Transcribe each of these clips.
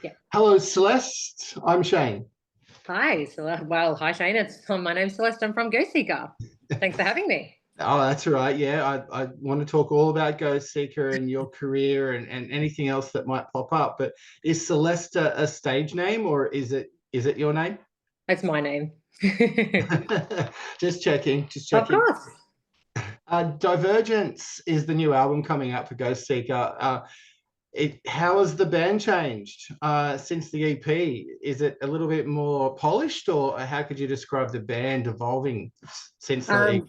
Yeah. Hello, Celeste. I'm Shane. Hi. Well, hi, Shane. My name's Celeste. I'm from GHOSTSEEKER. Thanks for having me. Oh, that's right. Yeah, I want to talk all about Ghost Seeker and your career and anything else that might pop up. But is Celeste a stage name or is it your name? It's my name. Just checking. Just Of checking. course. Divergence is the new album coming out for Ghost Seeker. How has the band changed since the EP? Is it a little bit more polished, or how could you describe the band evolving since the EP?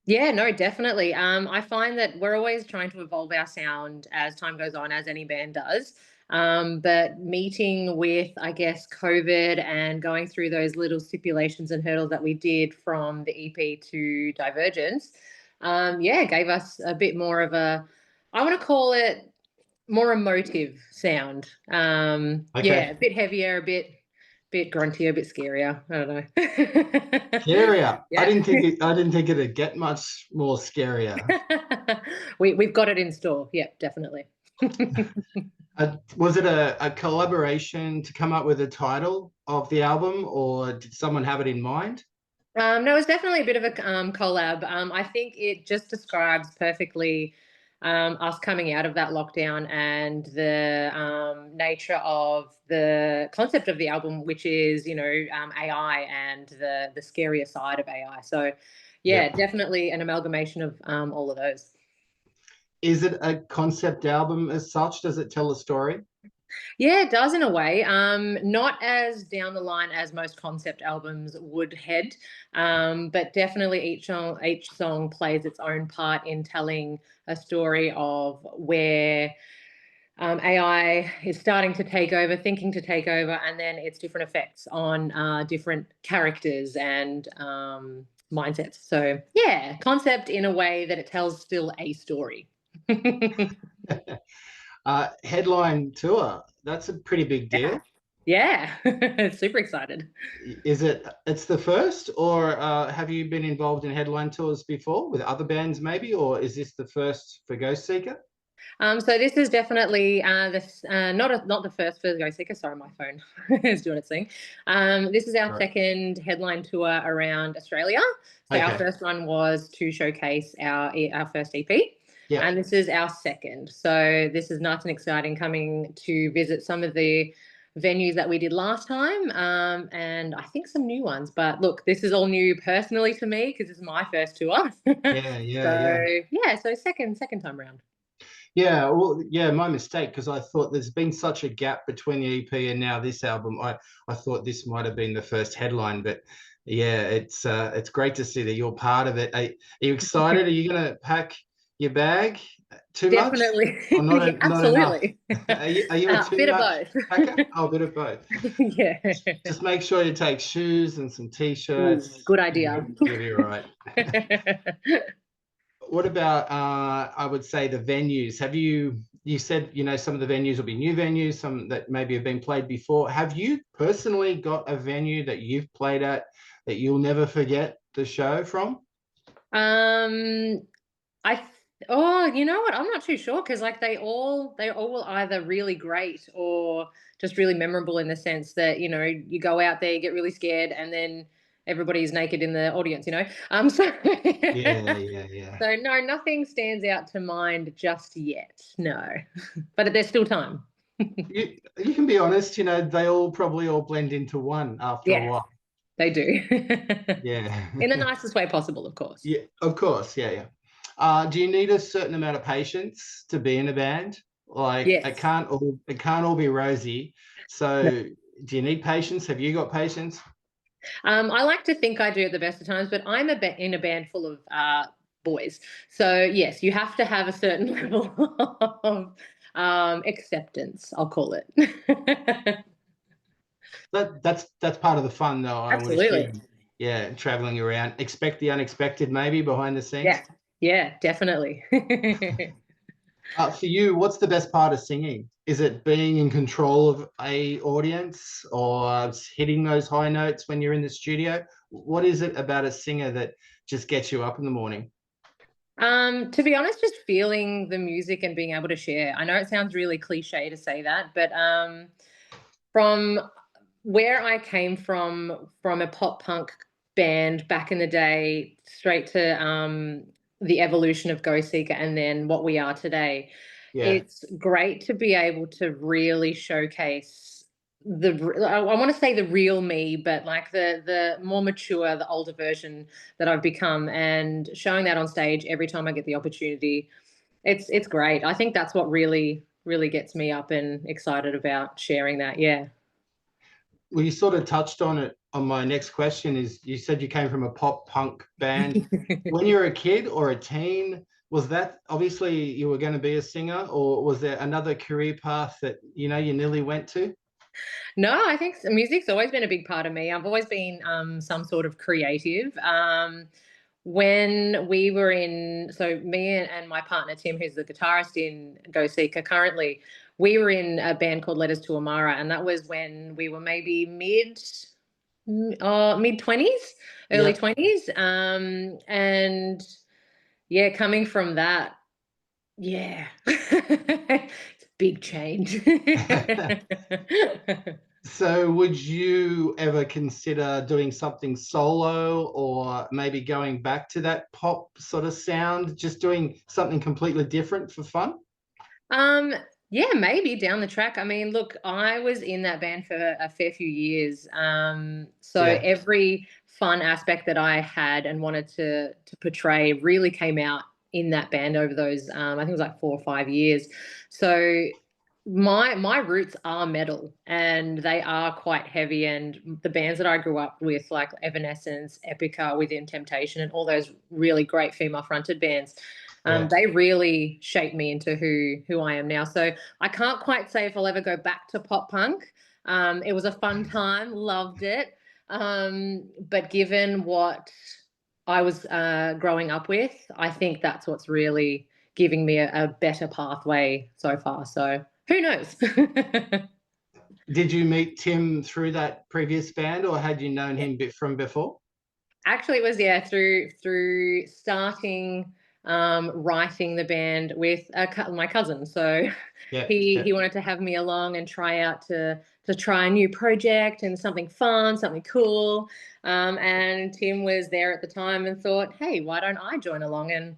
Yeah, no, definitely. I find that we're always trying to evolve our sound as time goes on, as any band does. But meeting with, I guess, COVID and going through those little stipulations and hurdles that we did from the EP to Divergence, gave us a bit more of I want to call it more emotive sound. Okay. Yeah, a bit heavier, a bit gruntier, a bit scarier. I don't know. Scarier. Yeah. I didn't think it'd get much more scarier. We've got it in store. Yeah, definitely. Was it a collaboration to come up with a title of the album, or did someone have it in mind? No, it's definitely a bit of a collab. I think it just describes perfectly us coming out of that lockdown and the nature of the concept of the album, which is, AI and the scarier side of AI. So, yeah, definitely an amalgamation of all of those. Is it a concept album as such? Does it tell a story? Yeah, it does in a way. Not as down the line as most concept albums would head, but definitely each song plays its own part in telling a story of where AI is starting to take over, thinking to take over, and then its different effects on different characters and mindsets. So yeah, concept in a way that it tells still a story. Headline tour. That's a pretty big deal. Yeah, super excited. It's the first, or have you been involved in headline tours before with other bands maybe, or is this the first for Ghost Seeker? So this is definitely not the first for Ghost Seeker. Sorry, my phone is doing its thing. This is our second headline tour around Australia. So our first one was to showcase our first EP. Yeah. And this is our second. So this is nice and exciting, coming to visit some of the venues that we did last time, and I think some new ones. But look, this is all new personally to me because this is my first tour. So second time round. Yeah, well, yeah, my mistake, because I thought there's been such a gap between the EP and now this album. I thought this might have been the first headline, but yeah, it's great to see that you're part of it. Are you excited? Are you going to pack your bag too much? Definitely. Or not, absolutely. Not are you a too bit much of both. packer? Oh, a bit of both. Yeah. Just make sure you take shoes and some t-shirts. Good idea. You'll be all right. What about I would say the venues? You said, some of the venues will be new venues, some that maybe have been played before. Have you personally got a venue that you've played at that you'll never forget the show from? You know what? I'm not too sure, because like they all were either really great or just really memorable, in the sense that, you go out there, you get really scared, and then everybody's naked in the audience, So yeah. So no, nothing stands out to mind just yet. No, but there's still time. You can be honest. They all probably all blend into one after a while. They do. Yeah. In the nicest way possible, of course. Yeah, of course. Yeah. Do you need a certain amount of patience to be in a band? Like, it can't all be rosy. So do you need patience? Have you got patience? I like to think I do at the best of times, but I'm in a band full of boys. So yes, you have to have a certain level of acceptance, I'll call it. That's part of the fun, though. Absolutely. Yeah, traveling around. Expect the unexpected, maybe, behind the scenes. Yeah, definitely. For you, what's the best part of singing? Is it being in control of a audience, or hitting those high notes when you're in the studio? What is it about a singer that just gets you up in the morning? To be honest, just feeling the music and being able to share. I know it sounds really cliche to say that, but from where I came from a pop punk band back in the day, straight to the evolution of Ghost Seeker and then what we are today, Yeah. it's great to be able to really showcase I want to say the real me, but like the more mature, the older version that I've become, and showing that on stage every time I get the opportunity. It's great. I think that's what really gets me up and excited about sharing that. Yeah. Well, you sort of touched on it on my next question is you said you came from a pop punk band. When you were a kid or a teen, was that obviously you were going to be a singer, or was there another career path that, you know, you nearly went to? No, I think music's always been a big part of me. I've always been some sort of creative. When we were in, so me and my partner Tim, who's the guitarist in Go Seeker currently, we were in a band called Letters to Amara, and that was when we were maybe mid 20s, early Yeah. 20s, and yeah, coming from that, yeah, it's a big change. So would you ever consider doing something solo, or maybe going back to that pop sort of sound, just doing something completely different for fun? Um, yeah, maybe down the track. I mean, look, I was in that band for a fair few years. So Yeah. every fun aspect that I had and wanted to portray really came out in that band over those I think it was like 4 or 5 years. So my roots are metal and they are quite heavy, and the bands that I grew up with like Evanescence, Epica, Within Temptation, and all those really great female fronted bands, Yeah. they really shaped me into who I am now. So I can't quite say if I'll ever go back to pop punk. It was a fun time, loved it. But given what I was growing up with, I think that's what's really giving me a better pathway so far. So who knows? Did you meet Tim through that previous band, or had you known him from before? Actually, it was, yeah, through starting writing the band with my cousin. So Yeah. he Yeah. wanted to have me along and try out to try a new project and something fun, something cool. And Tim was there at the time and thought, hey, why don't I join along? And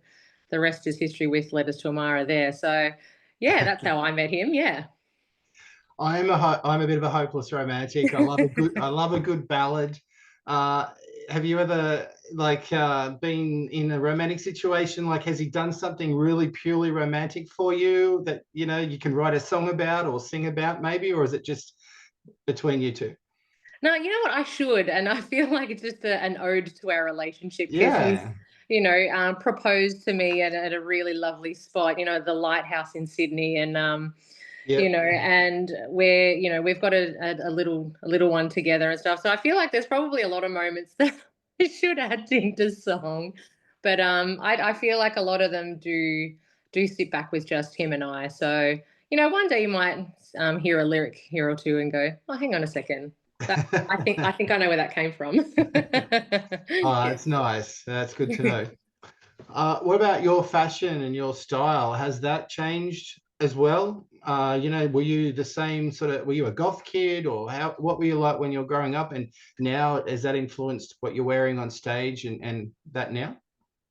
the rest is history with Letters to Amara there. So yeah, that's how I met him. Yeah. I'm a bit of a hopeless romantic. I love a good ballad. Uh, have you ever been in a romantic situation? Like, has he done something really purely romantic for you that, you know, you can write a song about or sing about maybe, or is it just between you two? No, you know what? I should, and I feel like it's just an ode to our relationship because he's, Yeah. proposed to me at a really lovely spot, the lighthouse in Sydney, and Yeah. and we've got a little one together and stuff. So I feel like there's probably a lot of moments that I should add into song, but I feel like a lot of them do sit back with just him and I. So one day you might hear a lyric here or two and go, oh, hang on a second. I think I know where that came from. Oh, Yeah. that's nice. That's good to know. What about your fashion and your style? Has that changed as well? Were you the same were you a goth kid, or what were you like when you were growing up? And now, has that influenced what you're wearing on stage and that now?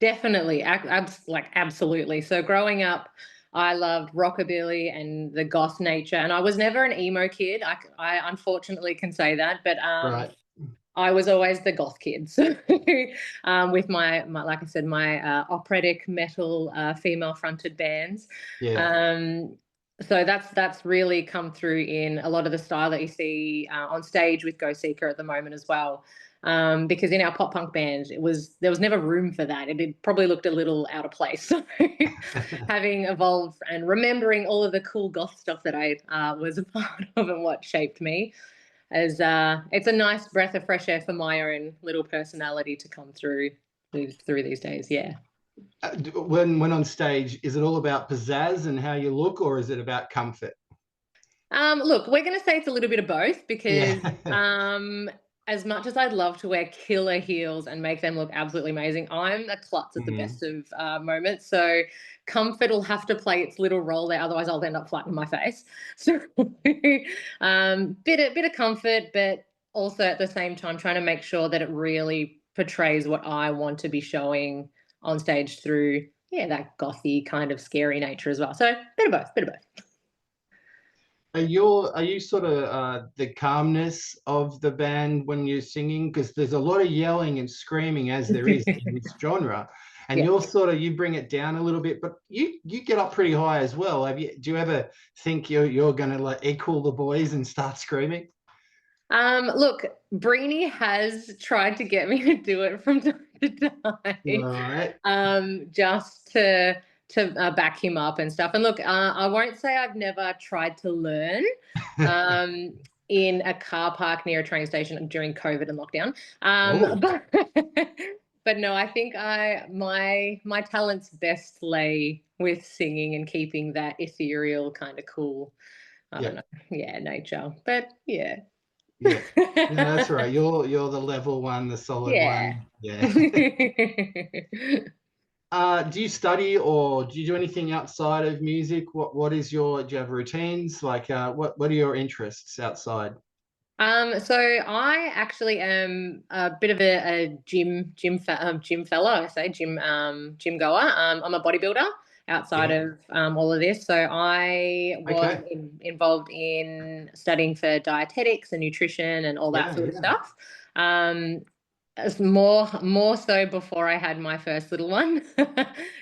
Definitely, absolutely. So growing up, I loved rockabilly and the goth nature, and I was never an emo kid. I unfortunately can say that, but Right. I was always the goth kid. So, with my like I said, my operatic metal female fronted bands. Yeah. Um, so that's really come through in a lot of the style that you see on stage with Go Seeker at the moment as well. Because in our pop punk band, there was never room for that. It probably looked a little out of place. So, having evolved and remembering all of the cool goth stuff that I was a part of and what shaped me, as it's a nice breath of fresh air for my own little personality to come through these days. Yeah. When on stage, is it all about pizzazz and how you look, or is it about comfort? Look, we're going to say it's a little bit of both because Yeah. as much as I'd love to wear killer heels and make them look absolutely amazing, I'm a klutz at the best of moments. So comfort will have to play its little role there. Otherwise, I'll end up flat in my face. So bit of comfort, but also at the same time trying to make sure that it really portrays what I want to be showing on stage through, yeah, that gothy kind of scary nature as well. So bit of both, bit of both. Are you sort of the calmness of the band when you're singing? Because there's a lot of yelling and screaming as there is in this genre, and Yeah. you're sort of, you bring it down a little bit, but you get up pretty high as well. Do you ever think you're going to like equal the boys and start screaming? Look, Breenie has tried to get me to do it from time to time, Right. just to back him up and stuff. And look, I won't say I've never tried to learn in a car park near a train station during COVID and lockdown. But no, I think my talents best lay with singing and keeping that ethereal kind of cool, I don't know, yeah, nature. But yeah. Yeah, no, that's right. You're the level one, the solid one. Yeah. Do you study or do you do anything outside of music? Do you have routines? Like what are your interests outside? So I actually am a bit of a gym fella. I say gym goer. I'm a bodybuilder outside of all of this. So I was involved in studying for dietetics and nutrition and all that sort of stuff. It's more so before I had my first little one.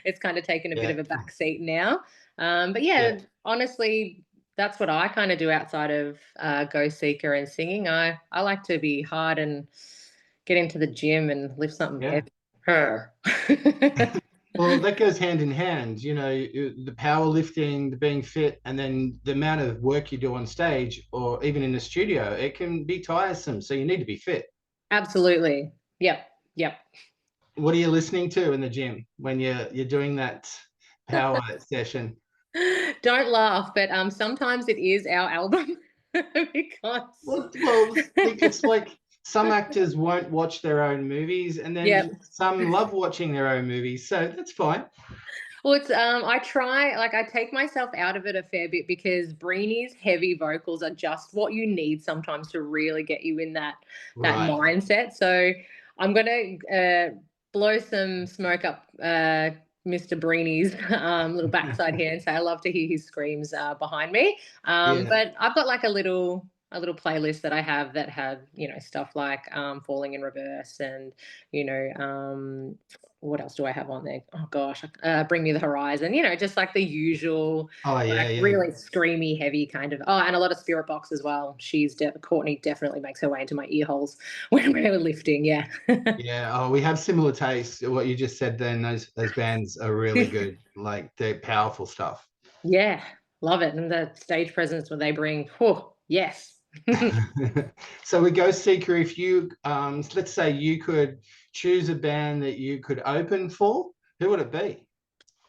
It's kind of taken a bit of a back seat now. But yeah, honestly, that's what I kind of do outside of Ghost Seeker and singing. I like to be hard and get into the gym and lift something heavy. Well, that goes hand in hand, you know, the powerlifting, the being fit, and then the amount of work you do on stage or even in the studio, it can be tiresome. So you need to be fit. Absolutely. Yep. What are you listening to in the gym when you're doing that power session? Don't laugh, but sometimes it is our album because well, it's like some actors won't watch their own movies, and then some love watching their own movies, so that's fine. Well, it's I try, like, I take myself out of it a fair bit because Breenie's heavy vocals are just what you need sometimes to really get you in that mindset. So I'm gonna blow some smoke up Mr. Breenie's little backside here and say I love to hear his screams behind me. But I've got like a little playlist that I have that have, you know, stuff like Falling in Reverse and, you know, what else do I have on there? Oh gosh, Bring Me the Horizon, you know, just like the usual really screamy, heavy kind of, and a lot of Spirit Box as well. Courtney definitely makes her way into my ear holes when we're lifting. We have similar tastes. What you just said then, those bands are really good. Like, they're powerful stuff. Yeah, love it. And the stage presence when they bring, yes. So with Ghost Seeker, if you let's say you could choose a band that you could open for, who would it be?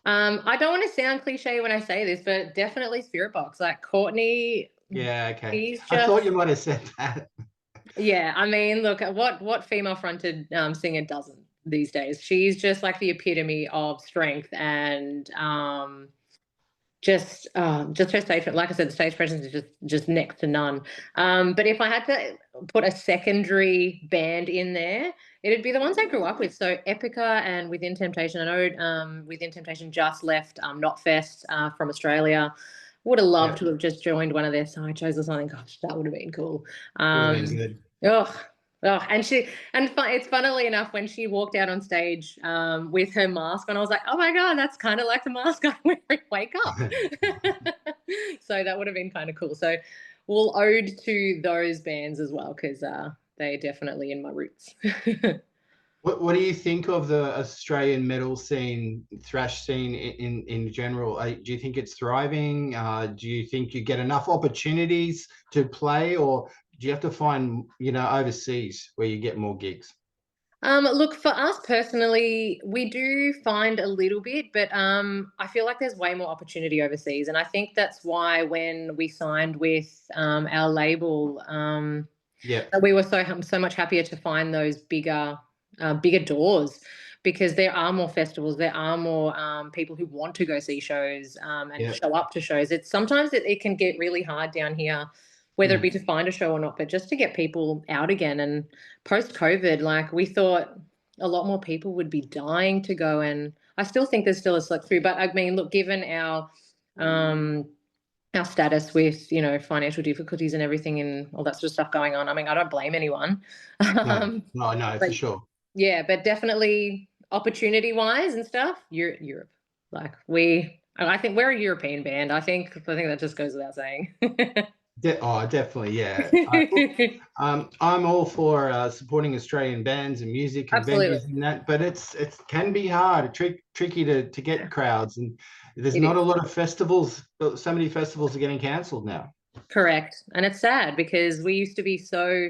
I don't want to sound cliche when I say this, but definitely Spirit Box. Like Courtney. Yeah, okay. I thought you might have said that. Yeah, I mean, look, what female-fronted singer doesn't these days? She's just like the epitome of strength and just her stage, like I said, the stage presence is just next to none. But if I had to put a secondary band in there, it'd be the ones I grew up with. So Epica and Within Temptation. I know Within Temptation just left Knotfest from Australia. Would have loved to have just joined one of their side shows or something. Gosh, that would have been cool. Good. It's funnily enough when she walked out on stage with her mask on, I was like, oh my god, that's kind of like the mask I wear in Wake Up. So that would have been kind of cool. So we'll ode to those bands as well because they're definitely in my roots. What do you think of the Australian metal scene, thrash scene in general? Do you think it's thriving? Do you think you get enough opportunities to play, or do you have to find, you know, overseas where you get more gigs? Look, for us personally, we do find a little bit, but I feel like there's way more opportunity overseas. And I think that's why when we signed with our label, Yeah. We were so much happier to find those bigger doors, because there are more festivals, there are more people who want to go see shows and show up to shows. Sometimes it can get really hard down here, whether it be to find a show or not, but just to get people out again. And post-COVID, like, we thought a lot more people would be dying to go, and I still think there's still a slip through. But I mean, look, given our status with, you know, financial difficulties and everything and all that sort of stuff going on, I mean, I don't blame anyone. No, for sure. Yeah, but definitely opportunity-wise and stuff, Europe. Like, I think we're a European band. I think that just goes without saying. Definitely, yeah. I'm all for supporting Australian bands and music and venues and that, but it can be hard, tricky to get crowds, and there's not a lot of festivals. So many festivals are getting cancelled now. Correct, and it's sad because we used to be so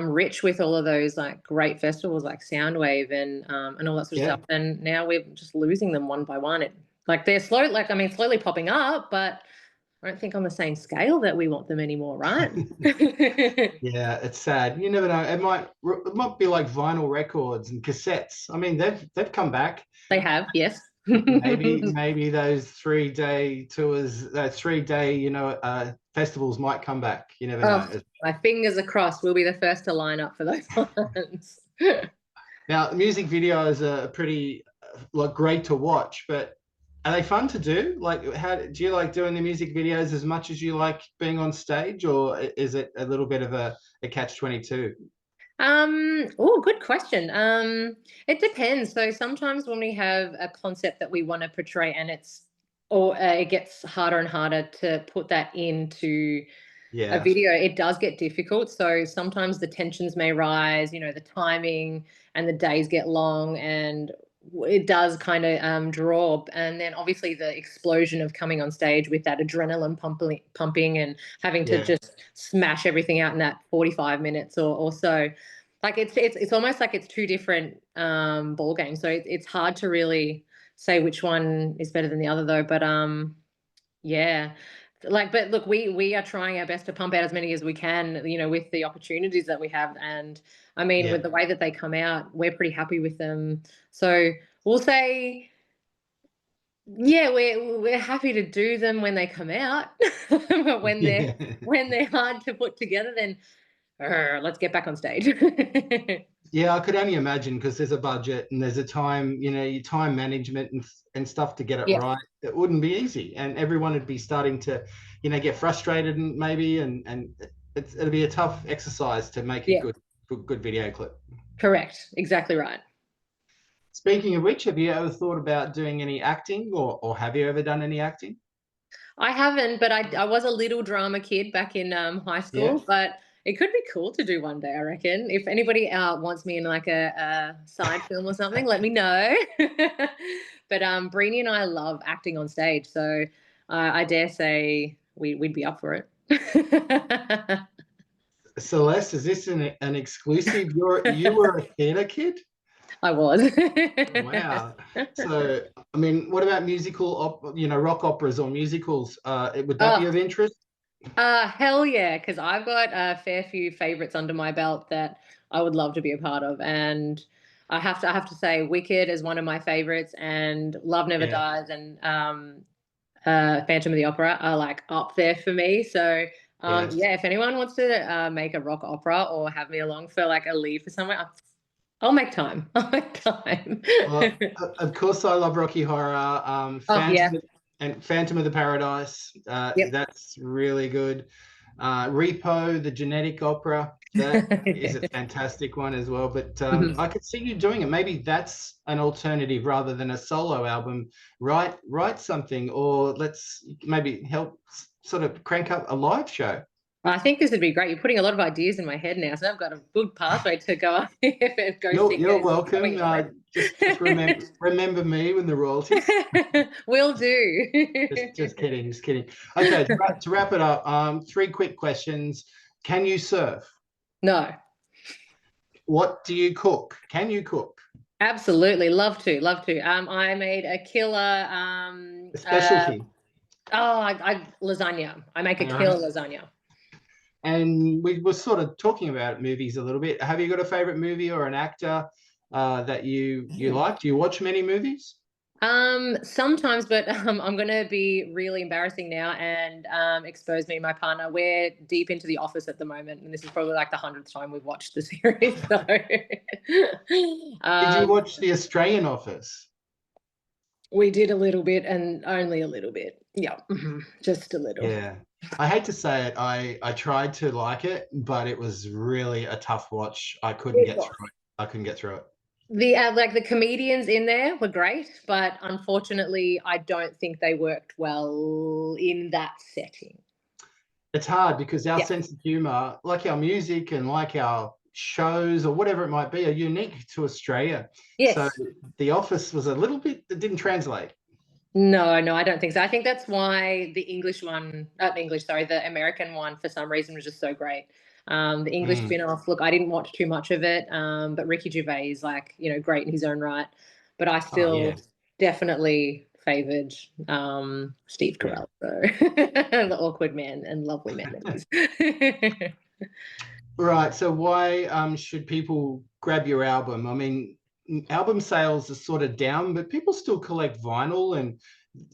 rich with all of those like great festivals like Soundwave and all that sort of stuff, and now we're just losing them one by one. They're slowly popping up, but I don't think on the same scale that we want them anymore, right? Yeah, it's sad. You never know. It might be like vinyl records and cassettes. I mean, they've come back. They have, yes. maybe those 3-day tours, those 3-day, festivals might come back. You never know. My fingers are crossed. We'll be the first to line up for those ones. Now, music videos are pretty great to watch, but are they fun to do? Like, how do you like doing the music videos as much as you like being on stage, or is it a little bit of a catch-22? Good question. It depends. So sometimes when we have a concept that we want to portray and it gets harder and harder to put that into a video, it does get difficult. So sometimes the tensions may rise, the timing and the days get long, and it does kind of draw. And then obviously the explosion of coming on stage with that adrenaline pumping and having to just smash everything out in that 45 minutes or so. Like, it's almost like it's two different ball games. So it's hard to really say which one is better than the other, though. But but look, we are trying our best to pump out as many as we can, with the opportunities that we have. And I mean, with the way that they come out, we're pretty happy with them. So we'll say, we're happy to do them when they come out. But when they're hard to put together, then let's get back on stage. Yeah, I could only imagine, because there's a budget and there's a time, your time management and stuff to get it right. It wouldn't be easy, and everyone would be starting to, get frustrated and it'll be a tough exercise to make a good video clip. Correct. Exactly right. Speaking of which, have you ever thought about doing any acting, or have you ever done any acting? I haven't, but I was a little drama kid back in high school, but it could be cool to do one day, I reckon. If anybody wants me in like a side film or something, let me know. But Brini and I love acting on stage, so I dare say we'd be up for it. Celeste, is this an exclusive? You were a theatre kid? I was. Wow. So, I mean, what about rock operas or musicals? Would that be of interest? Hell yeah, because I've got a fair few favorites under my belt that I would love to be a part of, and I have to say Wicked is one of my favorites, and Love Never Dies and Phantom of the Opera are like up there for me. So if anyone wants to make a rock opera or have me along for like a lead for somewhere, I'll make time. Well, of course, I love Rocky Horror. Phantom of the Paradise. That's really good. Repo, the genetic opera. That is a fantastic one as well. But I could see you doing it. Maybe that's an alternative rather than a solo album. Write something, or let's maybe help sort of crank up a live show. I think this would be great. You're putting a lot of ideas in my head now, so I've got a good pathway to go up. You're welcome. Just remember me when the royalties. Will do. just kidding. Okay, to wrap it up, 3 quick questions. Can you surf? No. What do you cook? Can you cook? Absolutely, love to. I made a killer specialty. lasagna. I make a killer lasagna. And we were sort of talking about movies a little bit. Have you got a favorite movie or an actor that you like? Do you watch many movies? Sometimes, but I'm gonna be really embarrassing now and expose me and my partner. We're deep into The Office at the moment, and this is probably like the 100th time we've watched the series. So, Did you watch The Australian Office? we did a little bit, and only a little bit. Yeah, just a little. Yeah. I hate to say it, I tried to like it, but it was really a tough watch. I couldn't get through it. I couldn't get through it. The like the comedians in there were great, but unfortunately, I don't think they worked well in that setting. It's hard because our Yeah. sense of humor, like our music and like our shows or whatever it might be, are unique to Australia. Yes. So The Office was a little bit that didn't translate. No, I don't think so. I think that's why the English one, the American one, for some reason was just so great. The English spin-off, look, I didn't watch too much of it, but Ricky Gervais is like, great in his own right. But I still definitely favoured Steve Carell, so the awkward man and lovely man that is. Right. So why should people grab your album? I mean, album sales are sort of down, but people still collect vinyl, and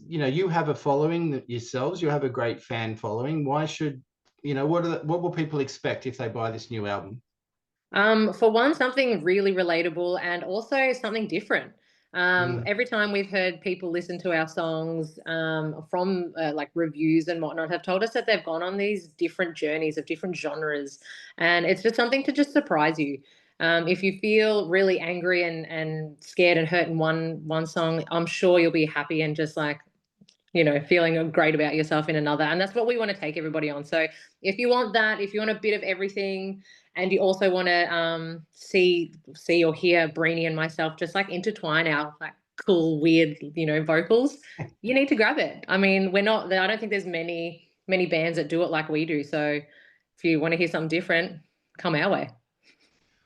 you have a following yourselves. You have a great fan following. Why should what will people expect if they buy this new album? For one, something really relatable and also something different. Every time we've heard people listen to our songs from like reviews and whatnot, have told us that they've gone on these different journeys of different genres, and it's just something to just surprise you. If you feel really angry and scared and hurt in one song, I'm sure you'll be happy and just like feeling great about yourself in another. And that's what we want to take everybody on. So if you want that, if you want a bit of everything, and you also want to see or hear Breenie and myself just like intertwine our like cool, weird, vocals, you need to grab it. I mean, I don't think there's many bands that do it like we do. So if you want to hear something different, come our way.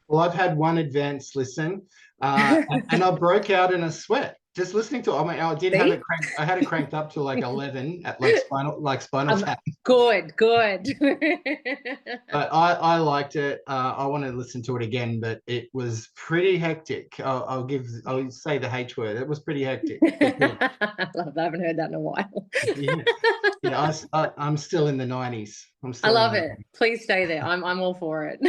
Well, I've had one advanced listen, and I broke out in a sweat just listening to it. I mean, I did have it cranked. I had it cranked up to like 11 at Spinal Tap. Good. But I liked it. I want to listen to it again, but it was pretty hectic. I'll say the H word. It was pretty hectic. I haven't heard that in a while. Yeah, I'm still in the 90s. I love it. Please stay there. I'm all for it.